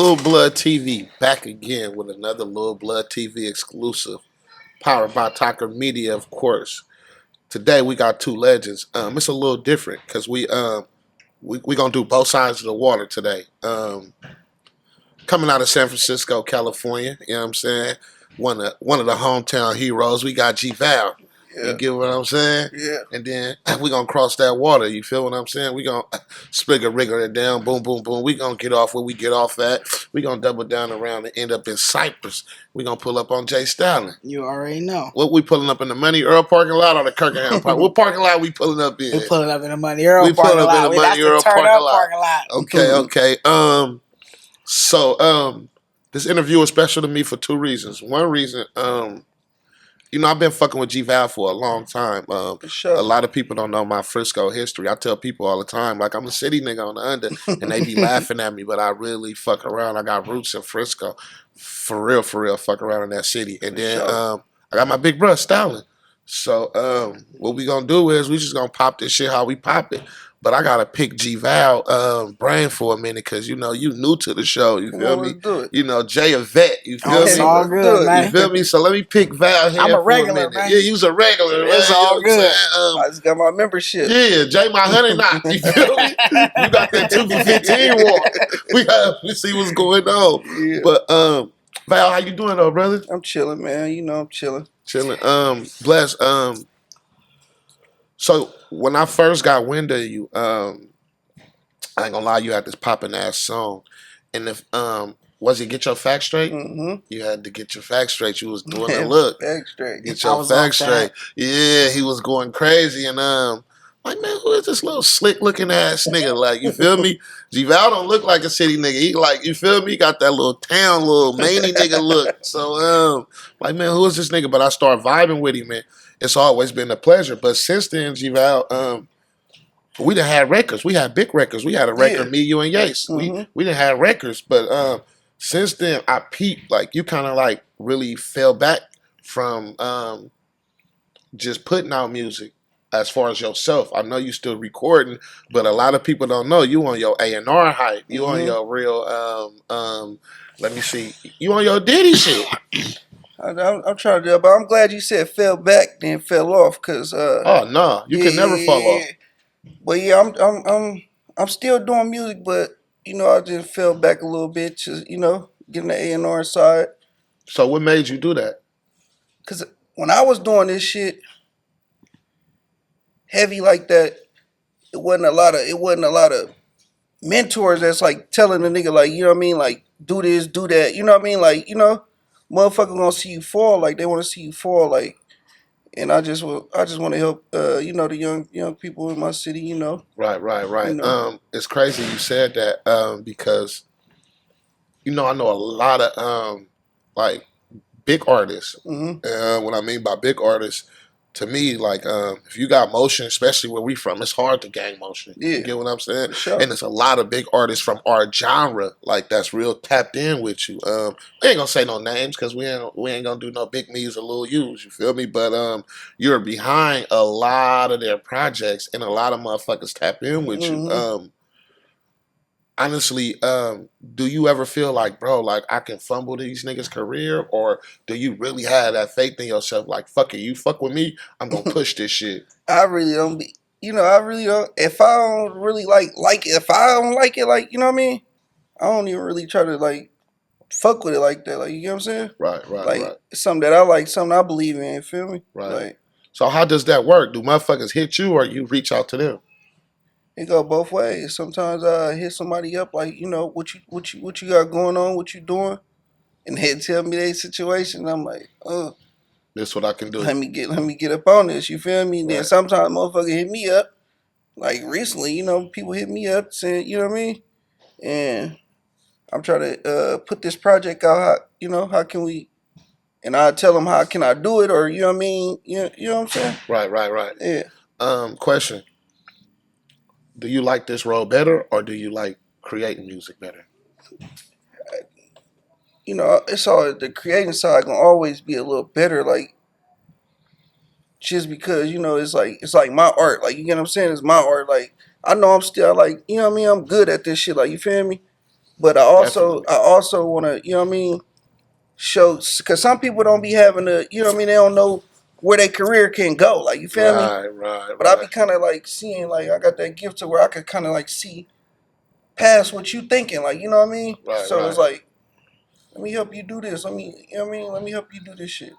Lil Blood TV back again with another Lil Blood TV exclusive, powered by Tucker Media, of course. Today we got two legends. It's a little different because we gonna do both sides of the water today. Coming out of San Francisco, California, you know what I'm saying? One of the hometown heroes. We got G-Val. Yeah. You get what I'm saying? Yeah. And then we gonna cross that water. You feel what I'm saying? We gonna spigger rigger it down. Boom, boom, boom. We gonna get off where we get off at. We gonna double down around and end up in Cyprus. We gonna pull up on Stalin. You already know. What we pulling up in the Money Earl parking lot or the Kirkenham park? What parking lot we pulling up in? We pulling up in the Money Earl We parking pulling up lot. in the Money Earl That's the turn parking up lot. parking lot. Okay. So this interview is special to me for two reasons. One reason, I've been fucking with G-Val for a long time. For sure. A lot of people don't know my Frisco history. I tell people all the time, like, I'm a city nigga on the under, and they be laughing at me, but I really fuck around. I got roots in Frisco. For real, fuck around in that city. And then I got my big brother, Stalin. So what we gonna do is we just gonna pop this shit how we pop it. But I gotta pick G-Val brain for a minute because you new to the show. You feel me? Jay a vet. You feel me? It's all good, man. You feel me? So let me pick Val here I'm a regular, for a minute. man. Yeah, you's a regular. It's man. all good. I just got my membership. Yeah, Jay my honey knot. You feel me? You got that 2 for 15 walk. We see what's going on. Yeah. But Val, how you doing though, brother? I'm chilling, man. I'm chilling. Chilling. Bless. So when I first got wind of you, I ain't gonna lie, you had this popping ass song, and if was it Get Your Facts Straight? Mm-hmm. You had to get your facts straight. You was doing the look. Facts straight. Get your facts straight. Yeah, he was going crazy, and like, man, who is this little slick looking ass nigga? Like, you feel me? G-Val don't look like a city nigga. He like, you feel me? He got that little town, little manny nigga look. So like, man, who is this nigga? But I start vibing with him, man. It's always been a pleasure. But since then, G-Val, we done had records. We had big records. We had a record, me, you, and Yase. Mm-hmm. We done had records. But since then, I peeped, like, you kind of, like, really fell back from just putting out music as far as yourself. I know you still recording, but a lot of people don't know you on your A&R hype. You on your real, let me see, you on your Diddy shit. I'm trying to do it, but I'm glad you said fell back, then fell off, cause oh no, you can never fall off. But yeah, I'm still doing music, but I just fell back a little bit to getting the A&R side. So what made you do that? Cause when I was doing this shit heavy like that, it wasn't a lot of mentors that's like telling the nigga, like, you know what I mean, like, do this, do that, you know what I mean, like, motherfucker gonna see you fall, like, they want to see you fall, like, and I just want to help the young people in my city, Right. It's crazy you said that because I know a lot of like big artists. Mm-hmm. What I mean by big artists, to me, like, if you got motion, especially where we from, it's hard to gang motion. Yeah. You get what I'm saying? Sure. And there's a lot of big artists from our genre, like, that's real tapped in with you. We ain't gonna say no names because we ain't gonna do no big me's or little U's, you feel me? But you're behind a lot of their projects and a lot of motherfuckers tap in with you. Honestly, do you ever feel like, bro, like, I can fumble these niggas' career? Or do you really have that faith in yourself? Like, fuck it, you fuck with me, I'm gonna push this shit. I really don't be, I really don't. If I don't really like it, if I don't like it, like, you know what I mean? I don't even really try to, like, fuck with it like that. Like, you know what I'm saying? Right. Like, something that I like, something I believe in, you feel me? Right. Like, so how does that work? Do motherfuckers hit you or you reach out to them? it go both ways. Sometimes I hit somebody up, like, what you got going on, what you doing, and they tell me their situation. I'm like, this what I can do. Let me get up on this. You feel me? Right. Then sometimes motherfucker hit me up. Like recently, people hit me up saying, you know what I mean? And I'm trying to put this project out. How can we? And I tell them how can I do it, or you know what I mean? You know what I'm saying? Right. Yeah. Question. Do you like this role better, or do you like creating music better? It's all the creating side gonna always be a little better, like, just because it's like my art, like, you get what I'm saying? It's my art, like, I know I'm still, like, you know what I mean, I'm good at this shit, like, you feel me? But Definitely. I also want to, you know what I mean, show, because some people don't be having the, you know what I mean, they don't know where their career can go. Like, you feel me? Right, right, But I be right, kind of like seeing, like, I got that gift to where I could kind of like see past what you thinking, like, you know what I mean? right, So it's right. like, let me help you do this. Let me, you know what I mean? Let me help you do this shit.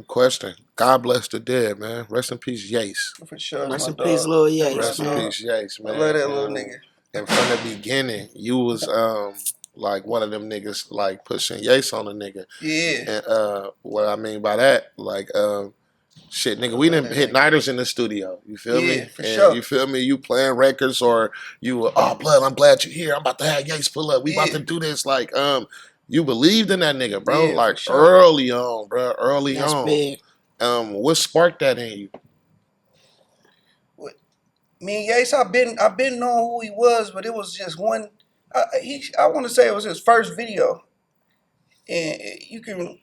Question. God bless the dead, man. Rest in peace, Yase. For sure, that's Rest my in peace, dog. Lil That's Yase, my Rest in man. dog. peace, Yase, I love man. that little nigga. And from the beginning, you was like one of them niggas like pushing Yase on a nigga. Yeah. And what I mean by that, like shit, I nigga, we love didn't that hit nigga. nighters in the studio. You feel Yeah, me? for And sure. you feel me? You playing records or you were, oh blood, I'm glad you're here. I'm about to have Yates pull up. We about Yeah. to do this. Like, you believed in that nigga, bro. Yeah, for Like sure. early on, bro. Early That's on. big. What sparked that in you? What- Me and Yase, I've been knowing who he was, but it was just one. I want to say it was his first video, and you can.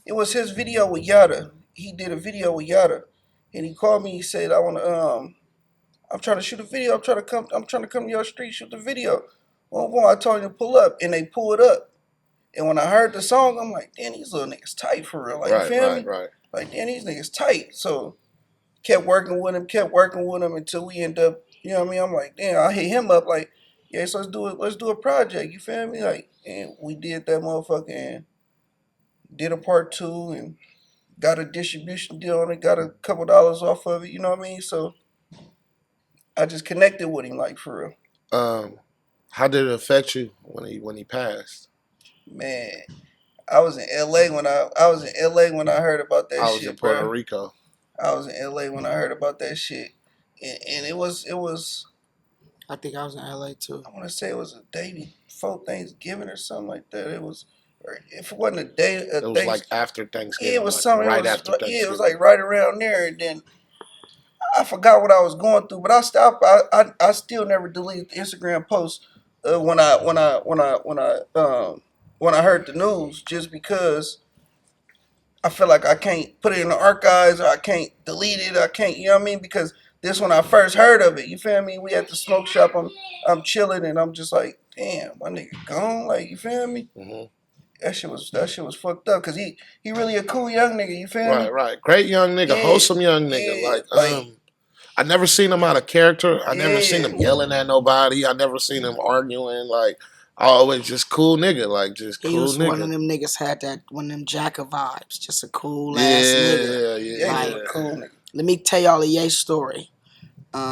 It was his video with Yada. He did a video with Yada, and he called me. He said, "I want to. I'm trying to shoot a video. I'm trying to come. I'm trying to come to your street shoot the video." Well, I told him to pull up, and they pulled up. And when I heard the song, I'm like, "Damn, these little niggas tight for real." Like, you Right, feel right, me? right. Like, damn, these niggas tight. So kept working with him until we end up, you know what I mean? I'm like, damn, I hit him up like, yeah, so let's do a project, you feel me? Like, and we did that motherfucker and did a part two and got a distribution deal on it, got a couple dollars off of it, you know what I mean? So I just connected with him like for real. Um, how did it affect you when he passed? Man, I was in LA I was in LA when I heard about that I was in shit, Puerto bro. Rico. I was in LA when I heard about that shit. And it was I think I was in LA too. I want to say it was a day before Thanksgiving or something like that. It was, or if it wasn't a day, It was like after yeah, it Thanksgiving, was like something. It right was after yeah, it was Thanksgiving. like right around there. And then I forgot what I was going through, but I stopped. I still never deleted the Instagram post when I heard the news, just because I feel like I can't put it in the archives or I can't delete it. I can't, you know what I mean? Because this when I first heard of it, you feel me? We at the smoke shop. I'm chilling and I'm just like, damn, my nigga gone. Like, you feel me? Hmm. That shit was fucked up because he really a cool young nigga. You feel Right, me? right. Great young nigga, Yeah, wholesome young nigga. yeah, Like, like I never seen him out of character. I never seen him yeah, yelling at nobody. I never seen him arguing. Like, always just cool nigga. Like, just He cool was one of nigga. them niggas had that one of them jacker vibes, just a cool ass nigga. Yeah, yeah. He was Like, a yeah. cool nigga. let me tell y'all a Yase story.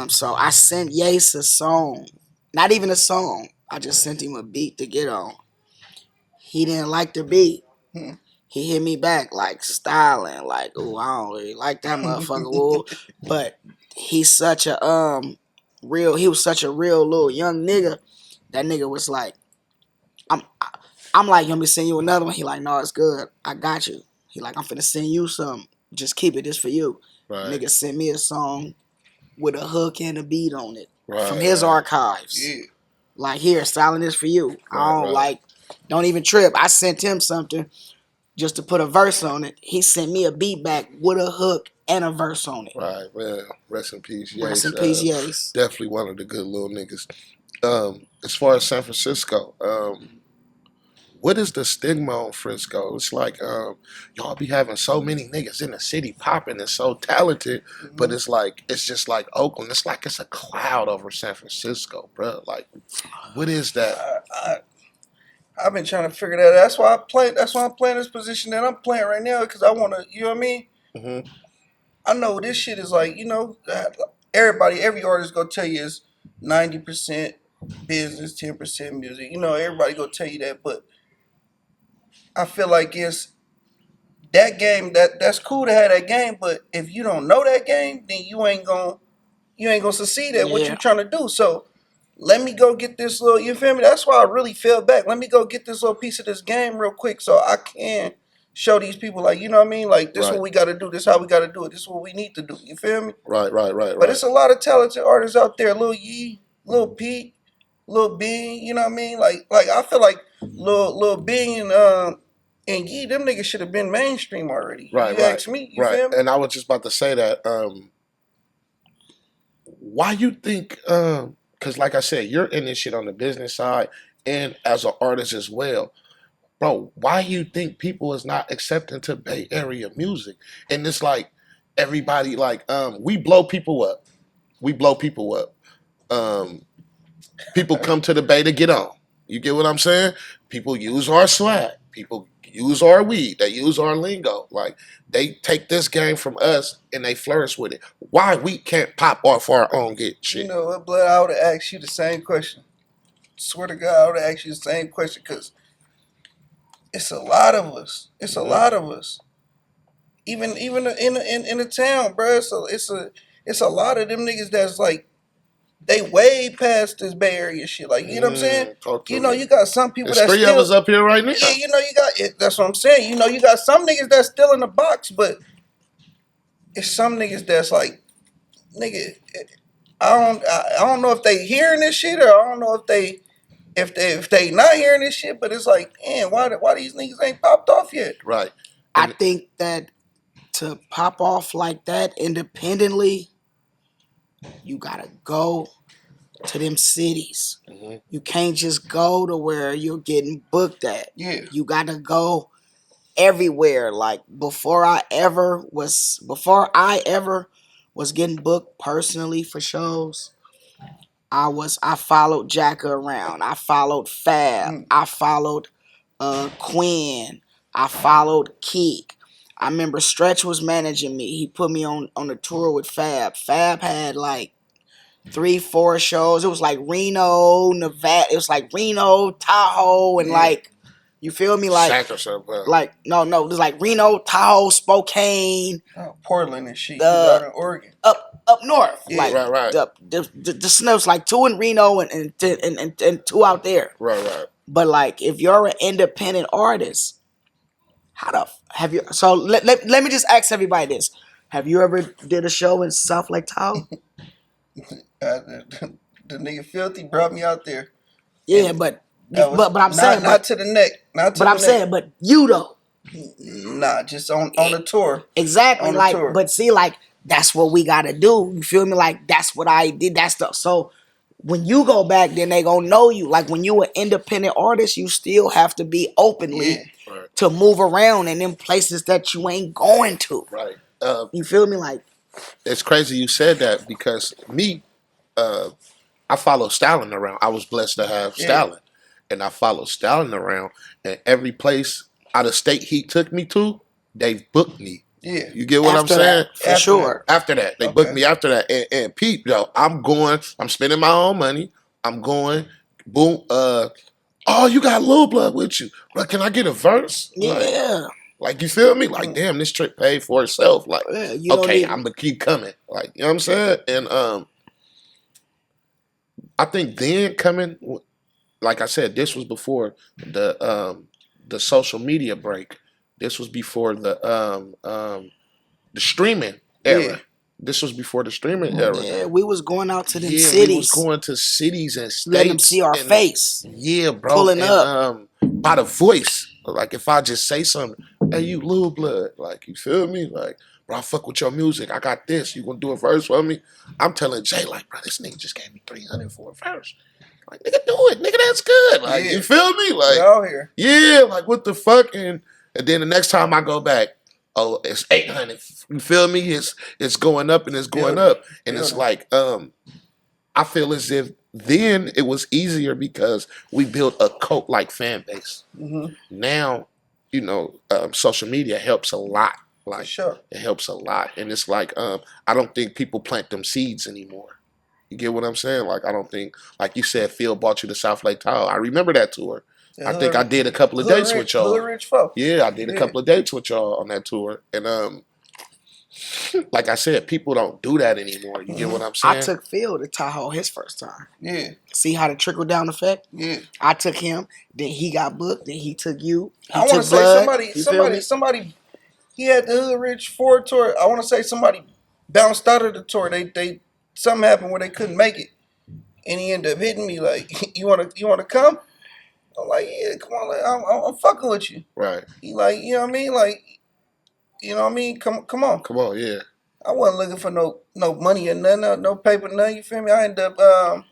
So I sent Yase a song, not even a song. I just sent him a beat to get on. He didn't like the beat. Hmm. He hit me back like Stalin, like, "Ooh, I don't really like that motherfucker." Ooh. But he's such a real. He was such a real little young nigga. That nigga was like, I'm I'm like, "You want me to send you another one?" He like, "No, it's good. I got you." He like, "I'm finna send you some. Just keep it. This for you." Right, Nigga sent me a song with a hook and a beat on it from right, his right, archives. Yeah, Like, here, Silent is for you. I right, don't right, like, don't even trip. I sent him something just to put a verse on it. He sent me a beat back with a hook and a verse on it. right. Well, rest in peace, Rest Yates. in peace, Yase. Definitely one of the good little niggas. As far as San Francisco, what is the stigma on Frisco? It's like y'all be having so many niggas in the city popping and so talented, but hmm it's like it's just like Oakland. It's like it's a cloud over San Francisco, bro. Like, what is that? I I've been trying to figure that out. That's why I play. That's why I'm playing this position that I'm playing right now because I want to. You know what I mean? Hmm. I know this shit is like, you know, every artist gonna tell you it's 90% business, 10% music. You know, everybody gonna tell you that, but I feel like it's that game that's cool to have that game, but if you don't know that game, then you ain't gonna succeed at what Yeah. you're trying to do. So let me go get this little, you feel me? That's why I really fell back. Let me go get this little piece of this game real quick so I can show these people, like, you know what I mean? Like, this is Right, what we gotta do, this is how we gotta do it, this is what we need to do. You feel me? right, right, right, But right, it's a lot of talented artists out there. Lil Yee, Lil Pete, Lil Bean, you know what I mean? Like I feel like Lil Bean and Yee, them niggas should have been mainstream already. right, You right, ask me, you right. feel me? And I was just about to say that. Why you think? Because like I said, you're in this shit on the business side, and as an artist as well. Bro, why you think people is not accepting to Bay Area music? And it's like everybody like we blow people up. We blow people up. Um, People come to the Bay to get on. You get what I'm saying? People use our swag. People use our weed. They use our lingo. Like they take this game from us and they flourish with it. Why we can't pop off our own get You shit? know what, Blood? I would have asked you the same question. Swear to God, I would have asked you the same question because it's a lot of us. It's a lot of us. Even in the town, bro. So it's a lot of them niggas that's like they way past this Bay Area shit. Like, you know what I'm saying? Talk to You know, me. you got some people There's that three of still, us up here right now. yeah, you know, you got it. That's what I'm saying. You know, you got some niggas that's still in the box, but it's some niggas that's like, nigga, I don't know if they hearing this shit or I don't know if they not hearing this shit, but it's like, man, why these niggas ain't popped off yet? Right. I And think that to pop off like that independently, you gotta go to them cities. mhm. You can't just go to where you're getting booked at. Yeah. You gotta go everywhere. Like before I ever was getting booked personally for shows, I followed Jacka around. I followed Fab. Mm. I followed Quinn. I followed Keek. I remember Stretch was managing me. He put me on a tour with Fab. Fab had like 3, 4 shows. It was like Reno, Nevada. It was like Reno, Tahoe, and Yeah. like, you feel me? Like, Sack or something. like no, it was like Reno, Tahoe, Spokane, Oh, Portland and shit. You out in Oregon. up north. Yeah. Like Right. the snows like 2 in Reno and 2 out there. Right. But like, if you're an independent artist, how the have you? So let me just ask everybody this: have you ever did a show in South Lake Tahoe? The nigga Filthy brought me out there. Yeah, And but that was I'm saying, not to the neck. Not to but the I'm neck. saying, but you though. Nah, just on the tour. Exactly. On the Like, tour. but see, like, that's what we gotta do. You feel me? Like, that's what I did. That stuff. So when you go back, then they gonna know you. Like, when you an independent artist, you still have to be openly Yeah. Right. to move around in them places that you ain't going to. Right. You feel me? Like, It's crazy you said that because me, I follow Stalin around. I was blessed to have Yeah. Stalin, and I follow Stalin around. And every place out of state he took me to, they've booked me. Yeah. You get what I'm after saying? that, for After sure. After that, they Okay. booked me after that. And Pete, yo, I'm going. I'm spending my own money. I'm going. Boom. Oh, you got Lil Blood with you. But can I get a verse? Yeah. Like you feel me? Like, damn, this trip paid for itself. Like, Yeah, you don't okay, need. I'm gonna keep coming. Like, you know what I'm saying? And I think then coming, like I said, this was before the social media break. This was before the streaming era. Yeah. This was before the streaming era. Yeah, we was going out to them We was cities, going to cities and states. letting them see our and- face. Yeah, bro. Pulling and, up. By the voice. Like if I just say something, hey, you Lil Blood, like you feel me? Like, bro, I fuck with your music. I got this. You gonna do a verse for me? I'm telling Jay, like, bro, this nigga just gave me 300 for a verse. Like, nigga, do it, nigga. That's good. Like, Yeah. you feel me? We Like, out here. yeah, like what the fuck? And then the next time I go back, oh, it's 800. You feel me? It's going up and it's going Building. up, and it's Building. like I feel as if then it was easier because we built a cult like fan base. Mm-hmm. Now, you know, social media helps a lot. For Like sure. it helps a lot, and it's like I don't think people plant them seeds anymore. You get what I'm saying? Like I don't think, like you said, Phil bought you to South Lake Tahoe. I remember that tour. I think I did a couple of dates with y'all. Hood Rich folk. Yeah, I did a Yeah. couple of dates with y'all on that tour, and like I said, people don't do that anymore. You get what I'm saying? I took Phil to Tahoe his first time. Yeah. See how the trickle down effect? Yeah. I took him, then he got booked, then he took you. He I want took to say Blood. You feel me? somebody. He had the Hood Rich 4 tour. I want to say somebody bounced out of the tour. They something happened where they couldn't make it, and he ended up hitting me like, "You wanna come?" I'm like, "Yeah, come on, like, I'm fucking with you." Right. He like, you know what I mean? Like, you know what I mean? Come on. Come on, yeah. I wasn't looking for no money or nothing, no paper, nothing. You feel me? I ended up.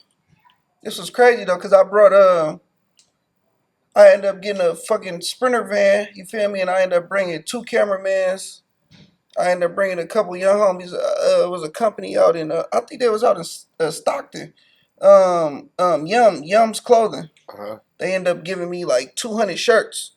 This was crazy though, cause I brought I ended up getting a fucking Sprinter van. You feel me? And I ended up bringing 2 cameramans. I ended up bringing a couple young homies. It was a company out in, I think they was out in Stockton. Yum's Clothing. Uh-huh. They ended up giving me like 200 shirts.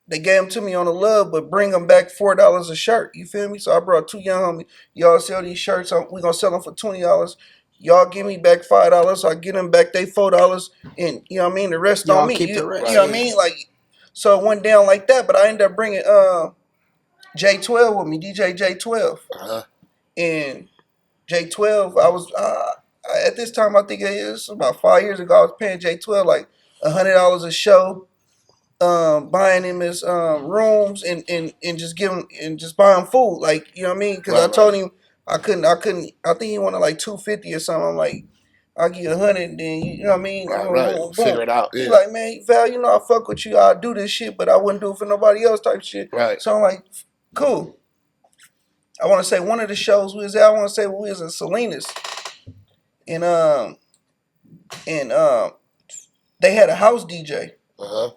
They gave them to me on the love, but bring them back $4 a shirt. You feel me? So I brought 2 young homies. Y'all sell these shirts. We gonna sell them for $20. Y'all give me back $5. So I get them back they $4, and you know what I mean. The rest Y'all on me. keep the rest. You know what I mean? Like, so it went down like that. But I ended up bringing J12 with me, DJ J12, Uh-huh. and J12. I was at this time, I think it was about 5 years ago. I was paying J12 like $100 a show. Buying him his rooms and just give him and just buy him food, like, you know what I mean? Because I told him I couldn't. I think he wanted like 250 or something. I'm like, I'll give you 100, then you know what I mean? Right. Figure it out. Yeah. He like, man, Val, you know I fuck with you. I'll do this shit, but I wouldn't do it for nobody else type shit. Right. So I'm like, cool. I want to say one of the shows we was at. I want to say we was in Salinas, and they had a house DJ. Uh-huh.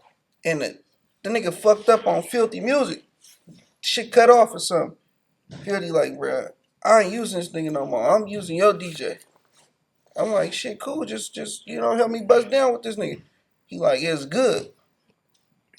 And the nigga fucked up on Filthy music. Shit cut off or something. Filthy like, bruh, I ain't using this nigga no more. I'm using your DJ. I'm like, shit, cool. Just help me bust down with this nigga. He like, it's good.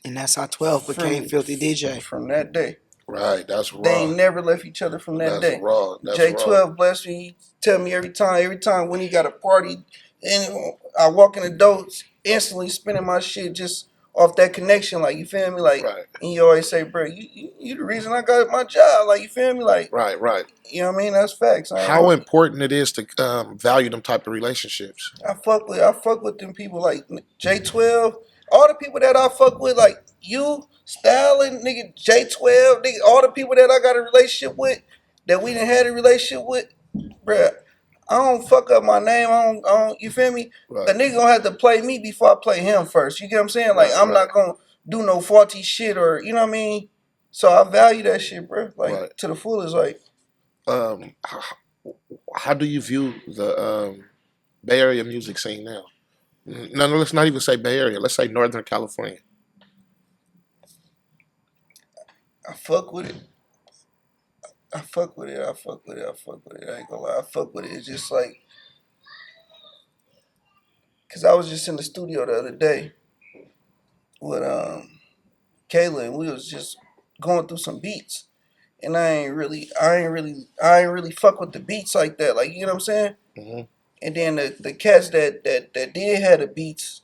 And that's how 12 became Filthy DJ. From that day. Right, that's raw. They ain't never left each other from that day. Raw. That's J12 raw. bless me. He tell me every time when he got a party, and I walk in the door, instantly spinning my shit just off that connection, like, you feel me, like, right. And you always say, bro, you the reason I got my job, like, you feel me, like, right, you know what I mean? That's facts. How important it is to value them type of relationships. I fuck with them people like J12, all the people that I fuck with, like you, Stalin, nigga, J12, nigga, all the people that I got a relationship with, that we done had a relationship with, bruh. I don't fuck up my name. I don't you feel me? Right. The nigga gonna have to play me before I play him first. You get what I'm saying? Like, I'm not gonna do no faulty shit, or, you know what I mean? So I value that shit, bro. Like, to the fullest. Like, how do you view the Bay Area music scene now? No, let's not even say Bay Area. Let's say Northern California. I fuck with it. I fuck with it. I ain't gonna lie. I fuck with it. It's just like, cause I was just in the studio the other day with Kayla, and we was just going through some beats, and I ain't really fuck with the beats like that. Like, you know what I'm saying? Mm-hmm. And then the cats that did have the beats,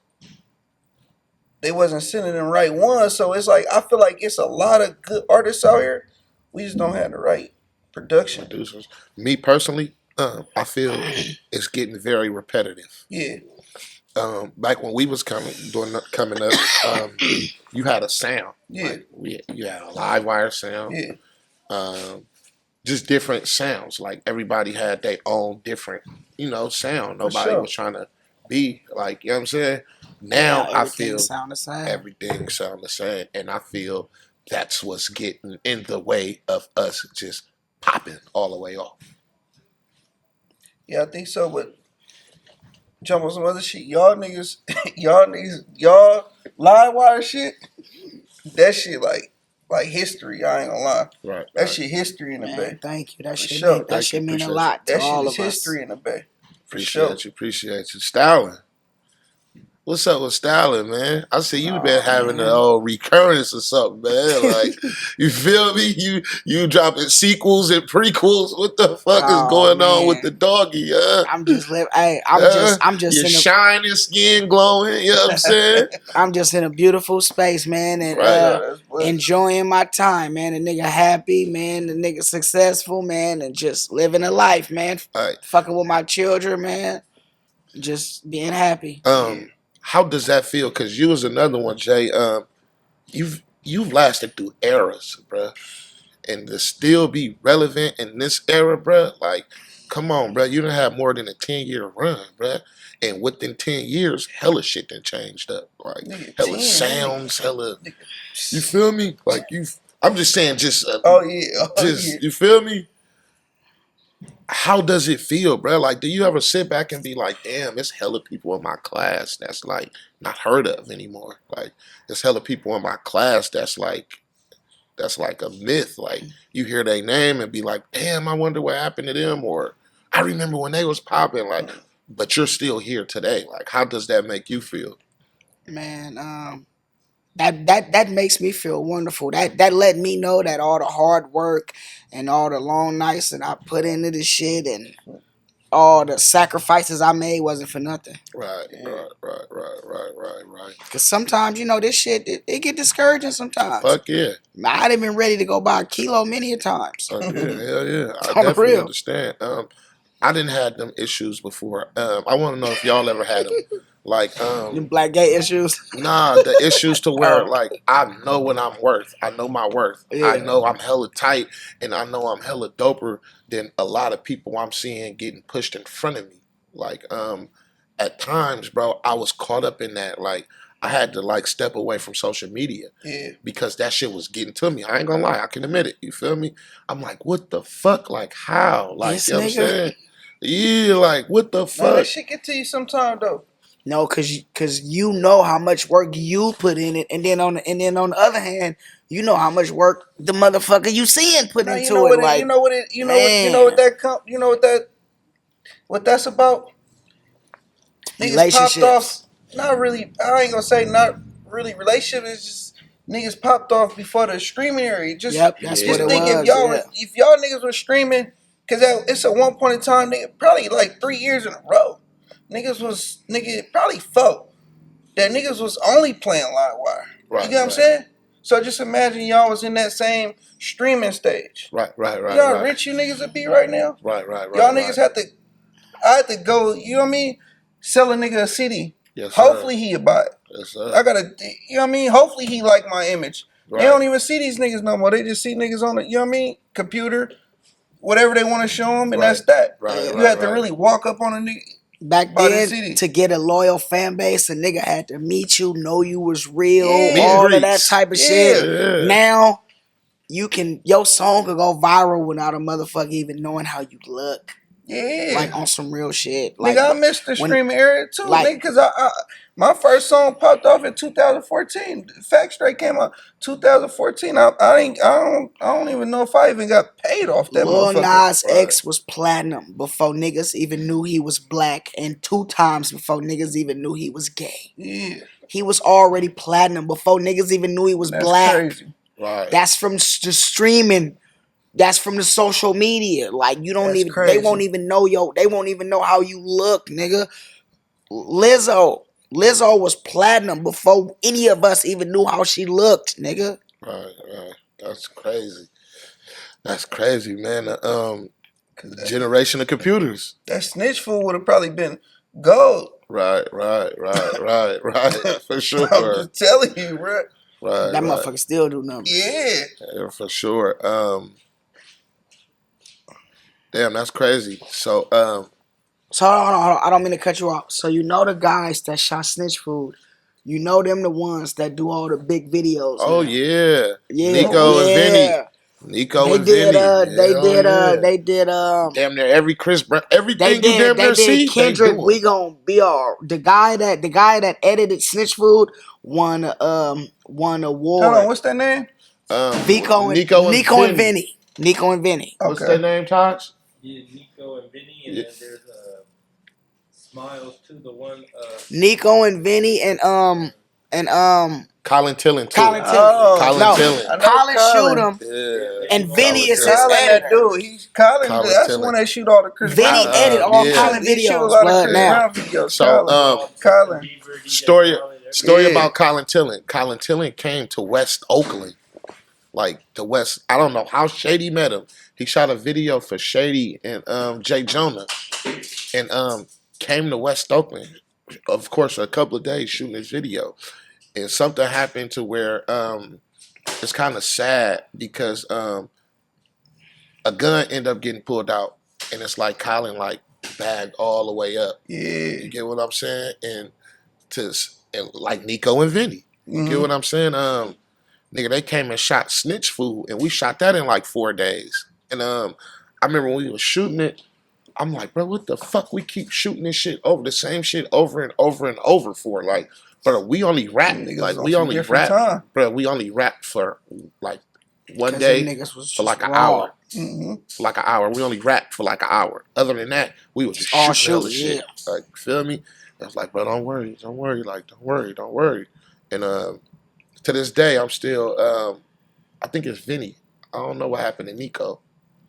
they wasn't sending them right ones. So it's like, I feel like it's a lot of good artists out here. We just don't have the right production. Producers. Me personally, I feel it's getting very repetitive. Yeah. Back when we was coming up, you had a sound. Yeah. Like you had a live wire sound. Yeah. Just different sounds. Like, everybody had their own different, sound. Nobody was trying to be like, you know what I'm saying? Now I feel everything sound the same, and I feel that's what's getting in the way of us just popping all the way off. Yeah, I think so, but jump on some other shit. Y'all niggas, y'all live wire shit, that shit like history. I ain't gonna lie. Right. That shit history in the Bay. Thank you. That shit mean a lot to all of us. That shit is history in the Bay. Appreciate you. Stalin. What's up with Stalin, man? I see you been having an old recurrence or something, man. Like, you feel me? You dropping sequels and prequels. What the fuck is going on with the doggy? I'm just living. Hey, I'm just your in shining skin glowing. You know what I'm saying? I'm just in a beautiful space, man, and enjoying my time, man. The nigga happy, man. The nigga successful, man, and just living a life, man. Fucking with my children, man. Just being happy. How does that feel? Because you was another one, Jay. You've lasted through eras, bruh. And to still be relevant in this era, bruh, like, come on, bruh. You done have more than a 10-year run, bruh. And within 10 years, hella shit done changed up. Like, hella sounds, hella... You feel me? Like, I'm just saying, you feel me? how does it feel, bro? Like, do you ever sit back and be like, damn, it's hella people in my class that's like not heard of anymore. Like, there's hella people in my class that's like a myth. Like, you hear their name and be like, damn, I wonder what happened to them, or I remember when they was popping. Like, but you're still here today. Like, how does that make you feel? Man, that makes me feel wonderful. That let me know that all the hard work and all the long nights that I put into this shit and all the sacrifices I made wasn't for nothing. Right, right. Cause sometimes this shit it get discouraging sometimes. Fuck yeah. I done been ready to go buy a kilo many a times. Fuck yeah, hell yeah. I On the definitely real. understand. I didn't have them issues before. I want to know if y'all ever had them. Like, Them black gay issues. nah, the issues to where, Oh. like, I know what I'm worth. I know my worth. Yeah. I know I'm hella tight, and I know I'm hella doper than a lot of people I'm seeing getting pushed in front of me. Like, at times, bro, I was caught up in that. Like, I had to, like, step away from social media Yeah. because that shit was getting to me. I ain't gonna lie. I can admit it. You feel me? I'm like, what the fuck? Like, how? Like, This you know what I'm nigga. saying? Yeah, like, what the Man, fuck? that shit get to you sometime though. No, cause you know how much work you put in it, and then on the other hand, you know how much work the motherfucker you seeing put Now, into you know it. what Like, you know what it you know what you know what what that's about? Niggas popped off. relationships. Not really. I ain't gonna say not really. Relationship is just niggas popped off before the streaming era. Just Yep, that's Yeah. what just it think was. Yeah. if y'all niggas was streaming, cause it's at one point in time, nigga, probably like 3 years in a row. Nigga probably felt that niggas was only playing Livewire. Right, You get what I'm right. saying? So just imagine y'all was in that same streaming stage. Right. You know how rich you niggas would be right now? Right. Y'all niggas I had to go, you know what I mean? Sell a nigga a CD. Yes, sir. Hopefully he'll buy it. Yes, sir. I gotta, you know what I mean? Hopefully he like my image. Right. They don't even see these niggas no more. They just see niggas on the, you know what I mean? Computer, whatever they want to show them, and Right. that's that. Right, You right, had to right. really walk up on a nigga. Back By the then, city. to get a loyal fan base, a nigga had to meet you, know you was real, Yeah. Meet and all of that greets. type of Yeah. shit. Yeah. Now, your song could go viral without a motherfucker even knowing how you look. Yeah. Like, on some real shit. Like, Nigga, I missed the when- streaming era too, like- nigga, because my first song popped off in 2014. Fact Straight came out 2014. I don't even know if I even got paid off that Lil motherfucker. Nas X was platinum before niggas even knew he was black, and 2 times before niggas even knew he was gay. Yeah, He was already platinum before niggas even knew he was that's black. crazy. Right. That's from the streaming. That's from the social media. Like, you don't That's even. crazy. They won't even know They won't even know how you look, nigga. Lizzo was platinum before any of us even knew how she looked, nigga. Right. That's crazy. That's crazy, man. Generation of computers. That snitch fool would have probably been gold. Right. For sure. I'm just telling you, bro. Right. That motherfucker still do numbers. Yeah. Yeah, for sure. Damn, that's crazy. So, So hold on. I don't mean to cut you off. So you know the guys that shot Snitch Food. You know them the ones that do all the big videos. oh now. yeah, Yeah, Nico and Vinny. yeah. Nico They and did. Vinny. They did. Damn near every Chris Brown, everything They you damn did. near They see. did. Kendrick, they do we it. gonna be all. The guy that edited Snitch Food won an Hold award. on, what's that name? Nico and Vinny. Nico and Vinny. What's Okay. their name, Taj? Yeah, Nico and Vinny, and Yeah. then there's Smiles too. The one. Nico and Vinny and Colin Tillin. Too. Colin Tillin. Colin No, Tillin. I know Colin shoot him, Yeah. and Vinny is his Colin, that editor. dude. Colin, Colin that's Tillin. the one that shoot all the Chris Vinny Brown. edit all yeah. Colin He shoot a videos. lot of Blood Chris now. Brown videos. So, Colin. Story Yeah. about Colin Tillin. Colin Tillin came to West Oakland. Like the West, I don't know how Shady met him. He shot a video for Shady and Jay Jonah, and came to West Oakland. Of course, a couple of days shooting this video, and something happened to where it's kind of sad because a gun ended up getting pulled out, and it's like Colin like bagged all the way up. Yeah. You get what I'm saying? And like Nico and Vinny. You get what I'm saying? Nigga, they came and shot Snitch Food, and we shot that in like 4 days. And I remember when we was shooting it, I'm like, bro, what the fuck we keep shooting this shit over the same shit over and over and over for? Like, bro, we only rap. Them niggas Like on we some only different rap, time. bro. We only rap for like one Because them day niggas was for just like an raw. hour. For like an hour. We only rap for like an hour. Other than that, we was just All shooting hella shooting, shit. Like, feel me? I was like, bro, don't worry, like, don't worry. And to this day, I'm still. I think it's Vinny. I don't know what happened to Nico,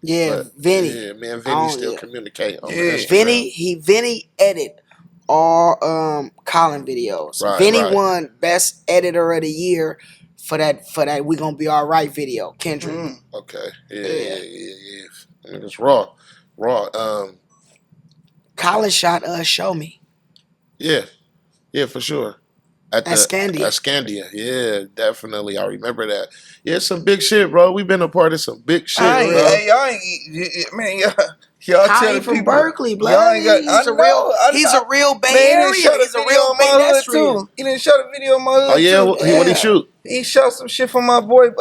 Yeah, but Vinny. yeah, me and Vinny still Yeah. communicate on Yeah. Instagram. Vinny edit all Colin videos. Right, Vinny right. won best editor of the year for that We Gonna Be Alright video. Kendrick. Okay. Yeah, Yeah. yeah, yeah, yeah. I mean, it's raw. Colin shot Show Me Yeah, yeah, for sure. at Scandia. At Scandia, yeah, definitely. I remember that. Yeah, some big shit, bro. We've been a part of some big shit, bro. Hey, y'all ain't, man, y'all tell Colin the from people. Berkeley, blood. Y'all ain't got. He's a real Bay Man, he done Area. shot a He's a video real on my hood pedestrian. too. He done shot a video on my hood Oh yeah, too. what he shoot? He shot some shit for my boy,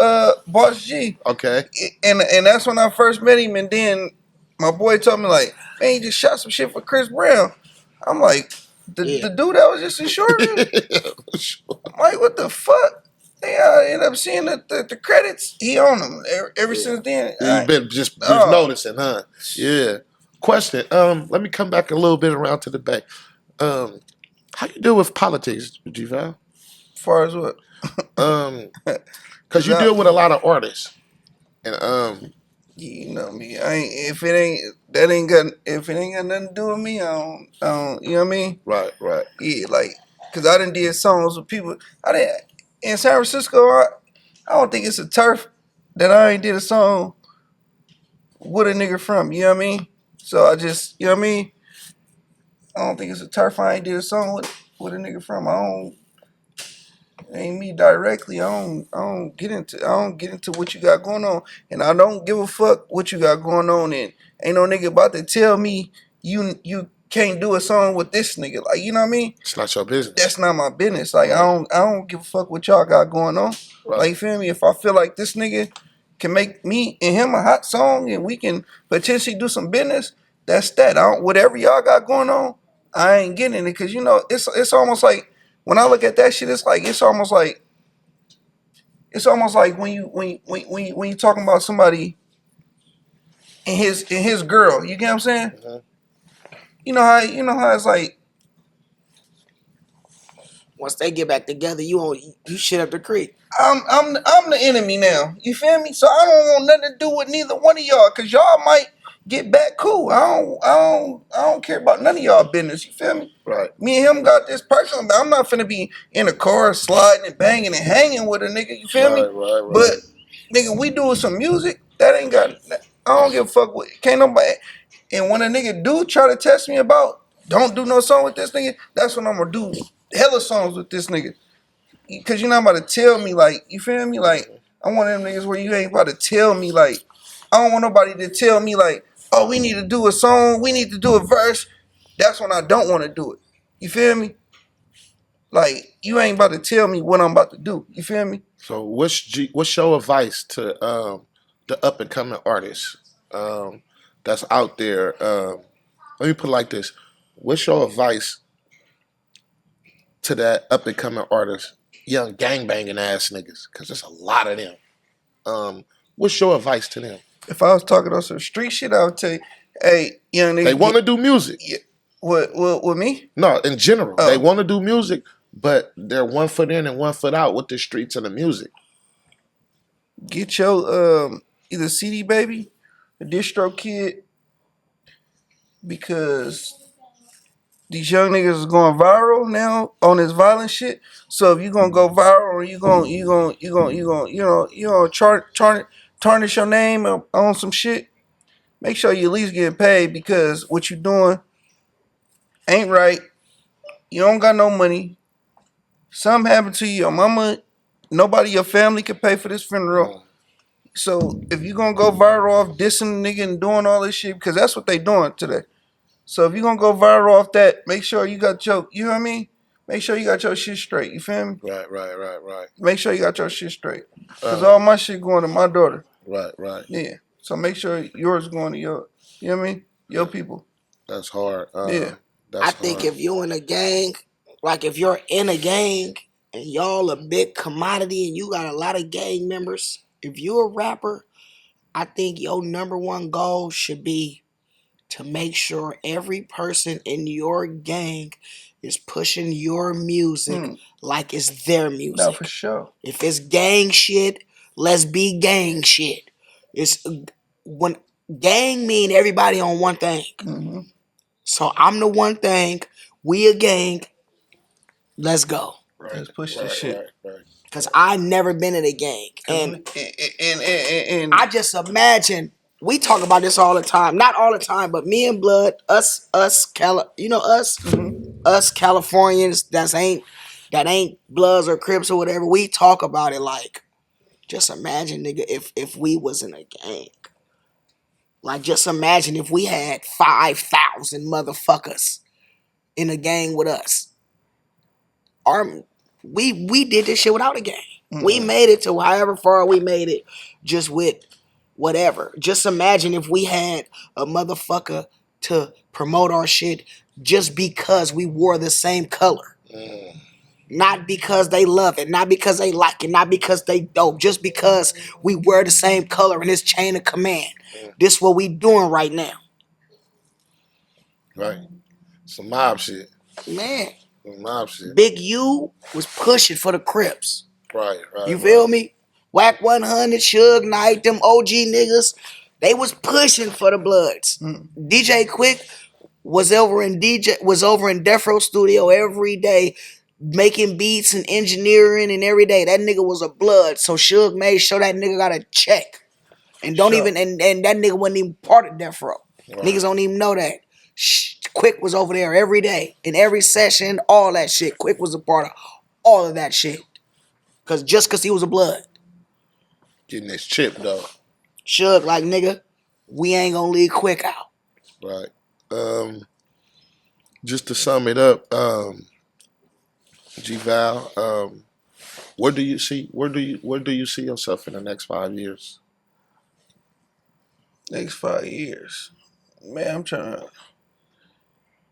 Boss G. Okay. And that's when I first met him. And then my boy told me like, man, he just shot some shit for Chris Brown. I'm like, the dude that was just in Shoreview. Sure. I'm like, what the fuck? Yeah, I ended up seeing the credits. He on them ever since then. You've been just noticing, huh? Yeah. Question. Let me come back a little bit around to the back. How you deal with politics, G-Val? As far as what? Because you deal with a lot of artists, and you know me. If it ain't got nothing to do with me, I don't you know what I mean? right. Yeah, like, cause I done did songs with people. I didn't in San Francisco. I don't think it's a turf that I ain't did a song with a nigga from. You know what I mean? So I just, you know what I mean? I don't think it's a turf I ain't did a song with a nigga from. It ain't me directly. I don't get into what you got going on, and I don't give a fuck what you got going on. And ain't no nigga about to tell me you can't do a song with this nigga. Like, you know what I mean? it's not your business. That's not my business. Like, I don't give a fuck what y'all got going on. Right. Like, you feel me? If I feel like this nigga can make me and him a hot song and we can potentially do some business, that's that. Whatever y'all got going on, I ain't getting it. Cause you know, it's almost like when I look at that shit, it's almost like when you talking about somebody and his girl. You get what I'm saying? Mm-hmm. You know how it's like. Once they get back together, you shit up the creek. I'm the enemy now. You feel me? So I don't want nothing to do with neither one of y'all, cause y'all might get back cool. I don't care about none of y'all business. You feel me? Right. Me and him got this personal. I'm not finna be in a car sliding and banging and hanging with a nigga. You feel me? Right. But nigga, we doing some music that ain't got. I don't give a fuck with. Can't nobody. And when a nigga do try to test me about, don't do no song with this nigga. That's when I'm gonna do hella songs with this nigga. Cause you're not about to tell me, like, you feel me? Like, I'm one of them niggas where you ain't about to tell me, like, I don't want nobody to tell me, like, oh, we need to do a song, we need to do a verse. That's when I don't want to do it. You feel me? Like, you ain't about to tell me what I'm about to do. You feel me? So what's your advice to the up and coming artists that's out there? Let me put it like this: what's your advice to that up and coming artist, young gangbanging ass niggas? Because there's a lot of them. What's your advice to them? If I was talking on some street shit, I would tell you, hey, young nigga. They want to do music. Yeah. What me? No, in general, Oh. they want to do music, but they're 1 foot in and 1 foot out with the streets and the music. Get your either CD Baby, a Distro Kid, because these young niggas is going viral now on this violent shit. So if you gonna go viral, or you gonna tarnish your name on some shit, make sure you at least get paid, because what you doing ain't right. You don't got no money. Something happened to your mama. Nobody, your family can pay for this funeral. So if you gonna go viral off dissing the nigga and doing all this shit, because that's what they doing today. So if you gonna go viral off that, make sure you got your, you know what I mean? Make sure you got your shit straight. You feel me? Right. Make sure you got your shit straight. Because all my shit going to my daughter. Right. Yeah. So make sure yours going to your, you know what I mean? Your people. That's hard. Yeah. That's I think hard. if you're in a gang, like if you're in a gang and y'all a big commodity and you got a lot of gang members, if you're a rapper, I think your number one goal should be to make sure every person in your gang is pushing your music like it's their music. No, for sure. If it's gang shit, let's be gang shit. It's when gang mean everybody on one thing. Mm-hmm. So I'm the one thing, we a gang, let's go. Right. Let's push this shit. Right. Cause I never been in a gang. And I just imagine, we talk about this all the time. Not all the time, but me and Blood, us Californians that ain't Bloods or Crips or whatever, we talk about it like, just imagine, nigga, if we was in a gang. Like, just imagine if we had 5,000 motherfuckers in a gang with us. We did this shit without a gang. Mm-hmm. We made it to however far we made it just with whatever. Just imagine if we had a motherfucker to promote our shit just because we wore the same color. Not because they love it, not because they like it, not because they dope, just because we wear the same color in this chain of command. This what we doing right now. Right. Some mob shit. Man. Some mob shit. Big U was pushing for the Crips. Right. You feel me? Whack 100, Suge Knight, them OG niggas, they was pushing for the Bloods. DJ Quick was over in Death Row Studio every day, making beats and engineering and every day. That nigga was a Blood, so Suge made sure that nigga got a check. And and that nigga wasn't even part of Death Row. Right. Niggas don't even know that. Quick was over there every day, in every session, all that shit. Quick was a part of all of that shit. Just cause he was a Blood. Getting his chip though. Suge like, nigga, we ain't gonna leave Quick out. Right. Just to sum it up, G-Val, where do you see yourself in the next 5 years? Next 5 years. Man, I'm trying to,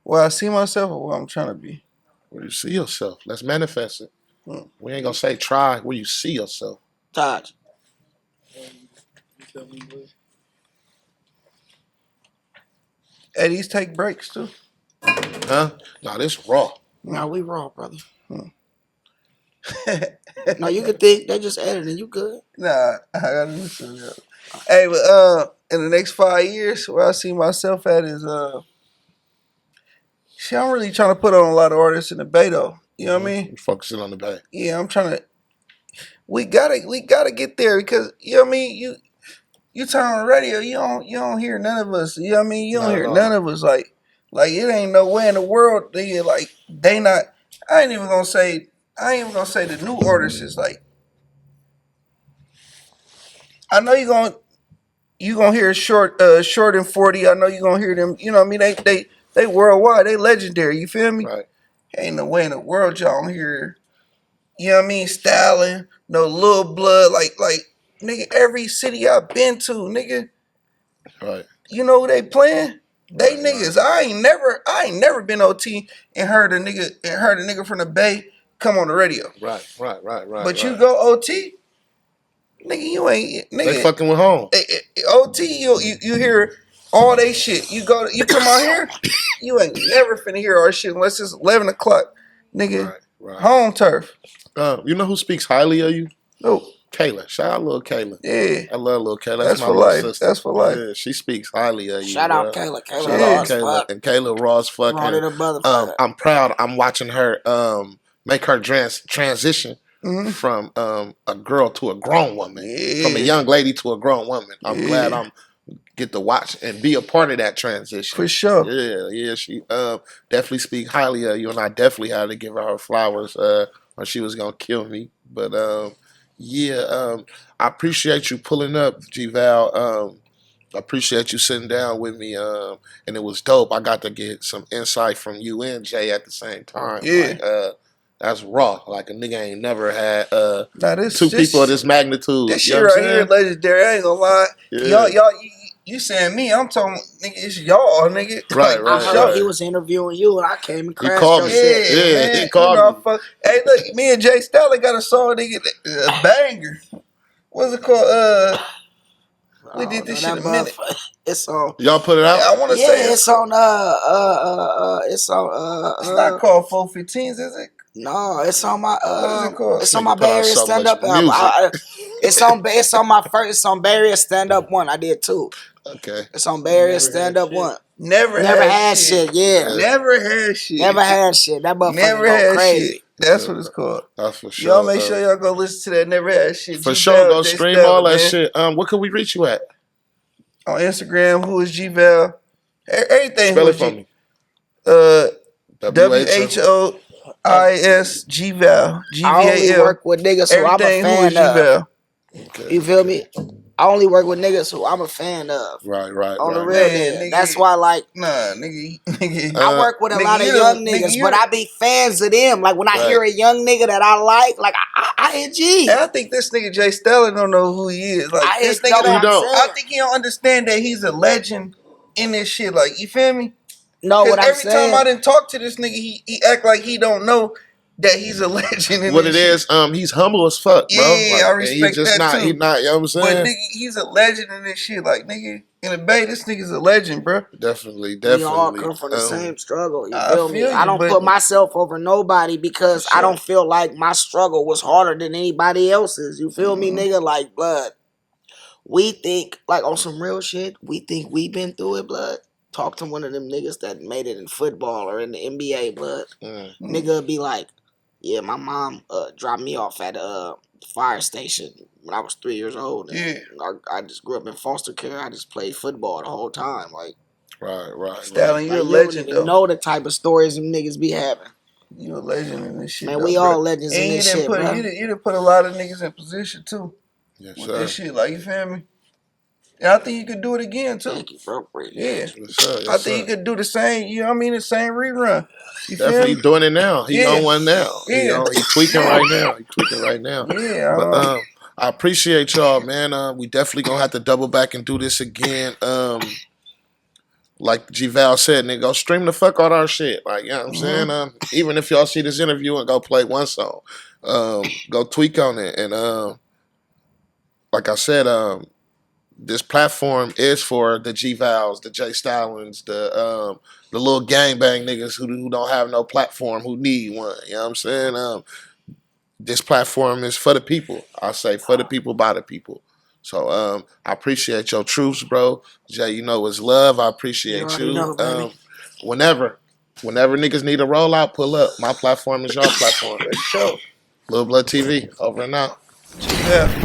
where I see myself or where I'm trying to be? Where you see yourself. Let's manifest it. We ain't gonna say try. Where you see yourself. Taj. These take breaks too. Huh? No, this raw. No, we raw, brother. No, you can think they just editing. You good? Nah, I gotta listen to that. Hey, but in the next 5 years, where I see myself at is see, I'm really trying to put on a lot of artists in the Bay though. You know what I mean? You're focusing on the Bay. Yeah, I'm trying to. We gotta get there because you know what I mean. You turn on the radio, you don't hear none of us. You know what I mean? You don't hear none of us. Like it ain't no way in the world they not. I ain't even gonna say the new artists is like. I know you gonna hear short and 40. I know you gonna hear them. You know what I mean? They worldwide. They legendary. You feel me? Right. Ain't no way in the world y'all don't hear. You know what I mean? Stalin, no Lil Blood, like nigga. Every city I've been to, nigga. Right. You know who they playing? They niggas. Right. I ain't never been OT and heard a nigga from the Bay come on the radio. Right. But you go OT. Nigga, you ain't nigga. They fucking with home. OT, you hear all they shit. You come out here, you ain't never finna hear our shit unless it's 11 o'clock, nigga. Right. Home turf. You know who speaks highly of you? Who? Kayla. Shout out little Kayla. Yeah. I love little Kayla. That's my for little life. sister. That's for life. Yeah, she speaks highly of you. Shout out Kayla. Shout out Kayla. And Kayla raw as fuck. I'm proud. I'm watching her make her transition. Mm-hmm. From a girl to a grown woman, from a young lady to a grown woman. I'm glad I'm get to watch and be a part of that transition. For sure. Yeah. She definitely speak highly of you, and I definitely had to give her flowers or she was gonna kill me. But I appreciate you pulling up, G-Val. I appreciate you sitting down with me, and it was dope. I got to get some insight from you and Jay at the same time. Yeah. That's raw. Like a nigga ain't never had two people of this magnitude. This shit right here, legendary. I ain't gonna lie. Yeah. You saying me? I'm talking, nigga. It's y'all, nigga. Right, Like, I right, for heard sure. he was interviewing you, and I came and He crashed called your me. shit. Yeah, Yeah, man. he called you know, me. fuck. Hey, look, me and Jay Stalin got a song, nigga, a banger. What's it called? We Oh did no, this shit that a minute. motherfucker. It's on. Y'all put it out? I want to say Yeah, it's on. It's on. it's not called 415s, is it? No, it's on my. What is it called? It's This on nigga my put out Bay Area so stand much up album. music. It's on. It's on my first. It's on Bay Area stand up one. I did too. Okay. It's on Bay Area Never stand had up shit. one. Never, Never had, had shit. shit. Yeah. Never had shit. Never had shit. That motherfucker Never go had crazy. shit. That's what it's called. That's for sure. Y'all make sure y'all go listen to that Never Had Shit. For G-Val, sure, go Jay stream Stalin, all that man. shit. What can we reach you at? On Instagram, who is G-Val? Everything Spell who it is for G. me. WHOIS G-Val. I only GVAL. work with niggas who I'm a Everything who is fan of. G-Val. Okay. You feel me? I only work with niggas who I'm a fan of. Right, right, On the right. real Man, nigga. nigga. That's why, like, Nah, nigga. Uh, I work with a nigga, lot of you young the- nigga, niggas, you but the- I be fans of them. Like when I Right. hear a young nigga that I like I hit G. And I think this nigga Jay Stalin don't know who he is. Like I this hit know nigga what He I'm don't. I saying. think he don't understand that he's a legend in this shit. Like, you feel me? Know Because what I'm every time I saying? didn't talk to this nigga, he act like he don't know that he's a legend in What this it shit. is, he's humble as fuck, bro. Yeah, I and respect he just that not, too. he not, you know what I'm But saying? nigga, he's a legend in this shit. Like, nigga, in the Bay, this nigga's a legend, bro. Definitely, We all definitely. come from the same struggle. You I feel me? feel I you, don't but- put myself over nobody because For sure. I don't feel like my struggle was harder than anybody else's. You feel me, nigga? Like, blood. We think, like, on some real shit, we think we been through it, blood. Talk to one of them niggas that made it in football or in the NBA, blood. Nigga be like, yeah, my mom dropped me off at the fire station when I was 3 years old. And Yeah. I just grew up in foster care. I just played football the whole time. Like, Right, right. Stalin, you like a you don't legend, even though. know the type of stories them niggas be having. You a legend in this shit, Man, though, we bro. all legends And in you this didn't shit, put bro. you didn't put a lot of niggas in position too Yes, with sir. this shit. Like, you feel me? And I think you could do it again too. Thank you, bro. Yeah. Yes, sir. Yes, I think you sir. could do the same, you know what I mean, the same rerun. You Definitely feel me? doing it now. He Yeah. on one now. Yeah. He tweaking right now. He tweaking right now. Yeah. But I appreciate y'all, man. We definitely gonna have to double back and do this again. Like G-Val said, nigga, go stream the fuck out our shit. Like, you know what I'm saying? Even if y'all see this interview and go play one song, go tweak on it. And like I said, this platform is for the G-Vals, the J Stalins, the little gangbang niggas who don't have no platform, who need one. You know what I'm saying? This platform is for the people. I say for the people, by the people. So I appreciate your truths, bro. Jay, you know it's love. I appreciate already you. know, baby. Whenever niggas need a rollout, pull up. My platform is your platform. For sure. Lil Blood TV, over and out. Yeah.